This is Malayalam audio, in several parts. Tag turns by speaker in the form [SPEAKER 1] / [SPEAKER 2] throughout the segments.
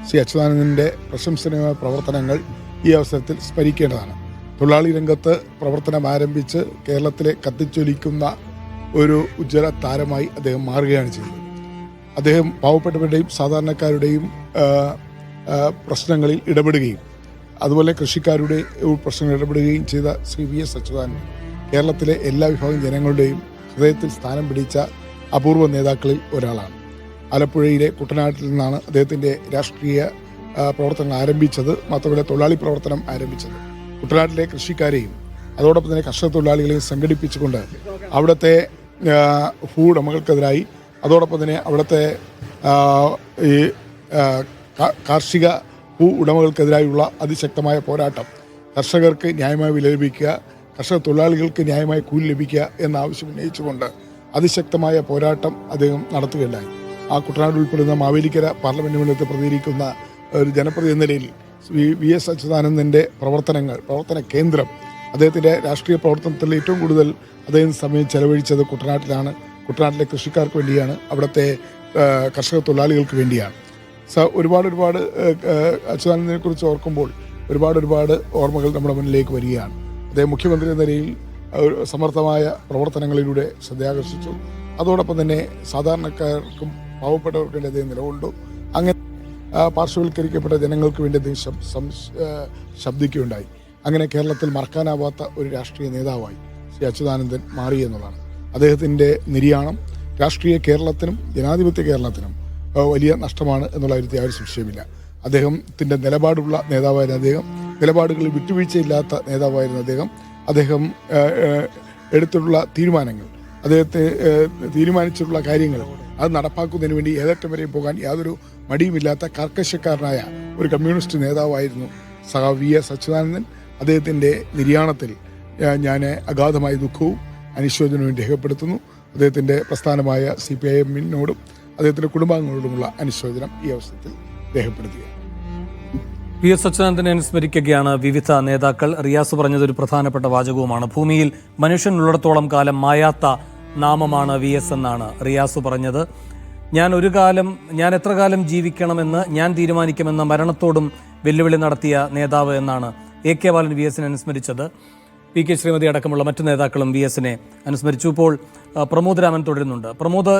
[SPEAKER 1] ശ്രീ അച്യുതാനന്ദൻ്റെ പ്രശംസനീയമായ പ്രവർത്തനങ്ങൾ ഈ അവസരത്തിൽ സ്മരിക്കേണ്ടതാണ്. തൊഴിലാളി രംഗത്ത് പ്രവർത്തനം ആരംഭിച്ച് കേരളത്തിലെ കത്തിച്ചൊലിക്കുന്ന ഒരു ഉജ്ജ്വല താരമായി അദ്ദേഹം മാറുകയാണ് ചെയ്തത്. അദ്ദേഹം പാവപ്പെട്ടവരുടെയും സാധാരണക്കാരുടെയും പ്രശ്നങ്ങളിൽ ഇടപെടുകയും അതുപോലെ കൃഷിക്കാരുടെ പ്രശ്നങ്ങൾ ഇടപെടുകയും ചെയ്ത ശ്രീ വി.എസ്. അച്യുതാനന്ദൻ കേരളത്തിലെ എല്ലാ വിഭാഗം ജനങ്ങളുടെയും ഹൃദയത്തിൽ സ്ഥാനം പിടിച്ച അപൂർവ നേതാക്കളിൽ ഒരാളാണ്. ആലപ്പുഴയിലെ കുട്ടനാട്ടിൽ നിന്നാണ് അദ്ദേഹത്തിൻ്റെ രാഷ്ട്രീയ പ്രവർത്തനങ്ങൾ ആരംഭിച്ചത്. മാത്രമല്ല തൊഴിലാളി പ്രവർത്തനം ആരംഭിച്ചത്. കുട്ടനാട്ടിലെ കൃഷിക്കാരെയും അതോടൊപ്പം തന്നെ കർഷക തൊഴിലാളികളെയും സംഘടിപ്പിച്ചുകൊണ്ട് അവിടുത്തെ ഭൂവുടമകൾക്കെതിരായി അതോടൊപ്പം തന്നെ അവിടുത്തെ ഈ കാർഷിക ഭൂ ഉടമകൾക്കെതിരായുള്ള അതിശക്തമായ പോരാട്ടം, കർഷകർക്ക് ന്യായമായ വില ലഭിക്കുക, കർഷക തൊഴിലാളികൾക്ക് ന്യായമായ കൂലി ലഭിക്കുക എന്ന ആവശ്യം ഉന്നയിച്ചുകൊണ്ട് അതിശക്തമായ പോരാട്ടം അദ്ദേഹം നടത്തുകയുണ്ടായി. ആ കുട്ടനാട് ഉൾപ്പെടുന്ന മാവേലിക്കര പാർലമെന്റ് മണ്ഡലത്തിൽ പ്രതികരിക്കുന്ന ഒരു ജനപ്രതിനിധി എന്ന നിലയിൽ വി.എസ്. അച്യുതാനന്ദൻ്റെ പ്രവർത്തന കേന്ദ്രം, അദ്ദേഹത്തിൻ്റെ രാഷ്ട്രീയ പ്രവർത്തനത്തിൽ ഏറ്റവും കൂടുതൽ അദ്ദേഹം സമയം ചെലവഴിച്ചത് കുട്ടനാട്ടിലാണ്. കുട്ടനാട്ടിലെ കൃഷിക്കാർക്ക് വേണ്ടിയാണ്, അവിടുത്തെ കർഷക തൊഴിലാളികൾക്ക് വേണ്ടിയാണ്. ഒരുപാട് അച്യുതാനന്ദനെ കുറിച്ച് ഓർക്കുമ്പോൾ ഒരുപാട് ഓർമ്മകൾ നമ്മുടെ മുന്നിലേക്ക് വരികയാണ്. അദ്ദേഹം മുഖ്യമന്ത്രി എന്ന നിലയിൽ സമർത്ഥമായ പ്രവർത്തനങ്ങളിലൂടെ ശ്രദ്ധയാകർഷിച്ചു. അതോടൊപ്പം തന്നെ സാധാരണക്കാർക്കും പാവപ്പെട്ടവർക്കും വേണ്ടി അദ്ദേഹം നിലകൊണ്ടു. അങ്ങനെ പാർശ്വവൽക്കരിക്കപ്പെട്ട ജനങ്ങൾക്ക് വേണ്ടി അദ്ദേഹം ശബ്ദിക്കുകയുണ്ടായി. അങ്ങനെ കേരളത്തിൽ മറക്കാനാവാത്ത ഒരു രാഷ്ട്രീയ നേതാവായി ശ്രീ അച്യുതാനന്ദൻ മാറി എന്നുള്ളതാണ്. അദ്ദേഹത്തിൻ്റെ നിര്യാണം രാഷ്ട്രീയ കേരളത്തിനും ജനാധിപത്യ കേരളത്തിനും വലിയ നഷ്ടമാണ് എന്നുള്ള കാര്യത്തിൽ യാതൊരു സംശയമില്ല. അദ്ദേഹത്തിൻ്റെ നിലപാടുള്ള നേതാവായിരുന്ന അദ്ദേഹം, നിലപാടുകളിൽ വിട്ടുവീഴ്ചയില്ലാത്ത നേതാവായിരുന്ന അദ്ദേഹം എടുത്തിട്ടുള്ള തീരുമാനങ്ങൾ, അദ്ദേഹത്തെ തീരുമാനിച്ചിട്ടുള്ള കാര്യങ്ങൾ അത് നടപ്പാക്കുന്നതിന് വേണ്ടി ഏതറ്റം വരെ പോകാൻ യാതൊരു മടിയുമില്ലാത്ത കർക്കശക്കാരനായ ഒരു കമ്മ്യൂണിസ്റ്റ് നേതാവായിരുന്നു സഖാവ് വി.എസ്. അച്യുതാനന്ദൻ. അദ്ദേഹത്തിൻ്റെ നിര്യാണത്തിൽ ഞാൻ അഗാധമായ ദുഃഖവും അനുശോചനവും രേഖപ്പെടുത്തുന്നു. അദ്ദേഹത്തിൻ്റെ പ്രസ്ഥാനമായ CPIM-നോടും അദ്ദേഹത്തിൻ്റെ കുടുംബാംഗങ്ങളോടുമുള്ള അനുശോചനം ഈ അവസരത്തിൽ രേഖപ്പെടുത്തുക.
[SPEAKER 2] വി.എസ്. അച്യുതാനന്ദനെ അനുസ്മരിക്കുകയാണ് വിവിധ നേതാക്കൾ. റിയാസ് പറഞ്ഞതൊരു പ്രധാനപ്പെട്ട വാചകവുമാണ്. ഭൂമിയിൽ മനുഷ്യനുള്ളിടത്തോളം കാലം മായാത്ത നാമമാണ് വി.എസ്. എന്നാണ് റിയാസ് പറഞ്ഞത്. ഞാൻ എത്ര കാലം ജീവിക്കണമെന്ന് ഞാൻ തീരുമാനിക്കുമെന്ന മരണത്തോടും വെല്ലുവിളി നടത്തിയ നേതാവ് എന്നാണ് A.K. ബാലൻ വി.എസിനെ അനുസ്മരിച്ചത്. P.K. ശ്രീമതി അടക്കമുള്ള മറ്റു നേതാക്കളും വി.എസിനെ അനുസ്മരിച്ചു. ഇപ്പോൾ പ്രമോദ് രാമൻ തുടരുന്നുണ്ട്. പ്രമോദ്,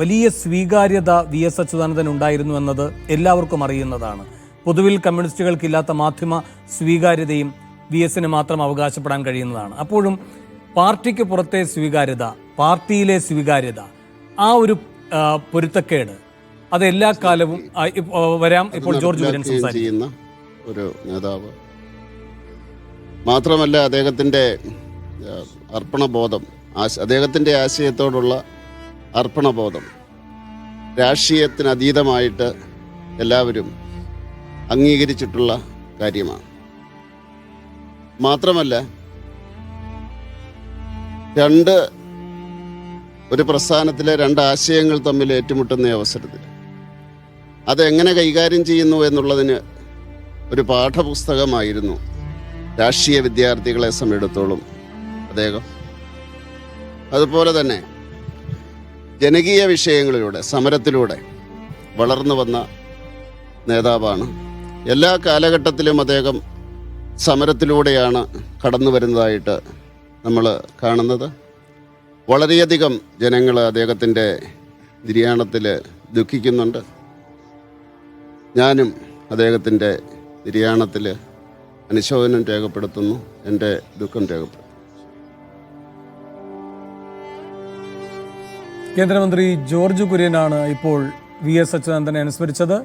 [SPEAKER 2] വലിയ സ്വീകാര്യത വി.എസ്. അച്യുതാനന്ദൻ ഉണ്ടായിരുന്നു എന്നത് എല്ലാവർക്കും അറിയുന്നതാണ്. പൊതുവിൽ കമ്മ്യൂണിസ്റ്റുകൾക്കില്ലാത്ത മാധ്യമ സ്വീകാര്യതയും വി.എസിന് മാത്രം അവകാശപ്പെടാൻ കഴിയുന്നതാണ്. അപ്പോഴും പാർട്ടിക്ക് പുറത്തെ സ്വീകാര്യത, പാർട്ടിയിലെ സ്വീകാര്യത, ആ ഒരു പൊരുത്തക്കേട് അത് എല്ലാ കാലവും വരാം. ഇപ്പോൾ ജോർജ് കുര്യൻ സംസാരിക്കുന്ന
[SPEAKER 3] ഒരു നേതാവ് മാത്രമല്ല, അദ്ദേഹത്തിൻ്റെ അർപ്പണബോധം, അദ്ദേഹത്തിൻ്റെ ആശയത്തോടുള്ള അർപ്പണബോധം രാഷ്ട്രീയത്തിന് അതീതമായിട്ട് എല്ലാവരും അംഗീകരിച്ചിട്ടുള്ള കാര്യമാണ്. മാത്രമല്ല, ഒരു പ്രസ്ഥാനത്തിലെ രണ്ട് ആശയങ്ങൾ തമ്മിൽ ഏറ്റുമുട്ടുന്ന അവസരത്തിൽ അതെങ്ങനെ കൈകാര്യം ചെയ്യുന്നു എന്നുള്ളതിന് ഒരു പാഠപുസ്തകമായിരുന്നു രാഷ്ട്രീയ വിദ്യാർത്ഥികളെ സംബന്ധിച്ചിടത്തോളം അദ്ദേഹം. അതുപോലെ തന്നെ ജനകീയ വിഷയങ്ങളിലൂടെ, സമരത്തിലൂടെ വളർന്നു വന്ന നേതാവാണ്. എല്ലാ കാലഘട്ടത്തിലും അദ്ദേഹം സമരത്തിലൂടെയാണ് കടന്നു വരുന്നതായിട്ട് നമ്മൾ കാണുന്നത്. വളരെയധികം ജനങ്ങൾ അദ്ദേഹത്തിൻ്റെ നിര്യാണത്തിൽ ദുഃഖിക്കുന്നുണ്ട്. ഞാനും അദ്ദേഹത്തിൻ്റെ നിര്യാണത്തിൽ അനുശോചനം രേഖപ്പെടുത്തുന്നു, എൻ്റെ ദുഃഖം രേഖപ്പെടുത്തുന്നു.
[SPEAKER 2] കേന്ദ്രമന്ത്രി ജോർജ് കുര്യനാണ് ഇപ്പോൾ വി.എസ്. അച്യുതാനന്ദനെ അനുസ്മരിച്ചത്.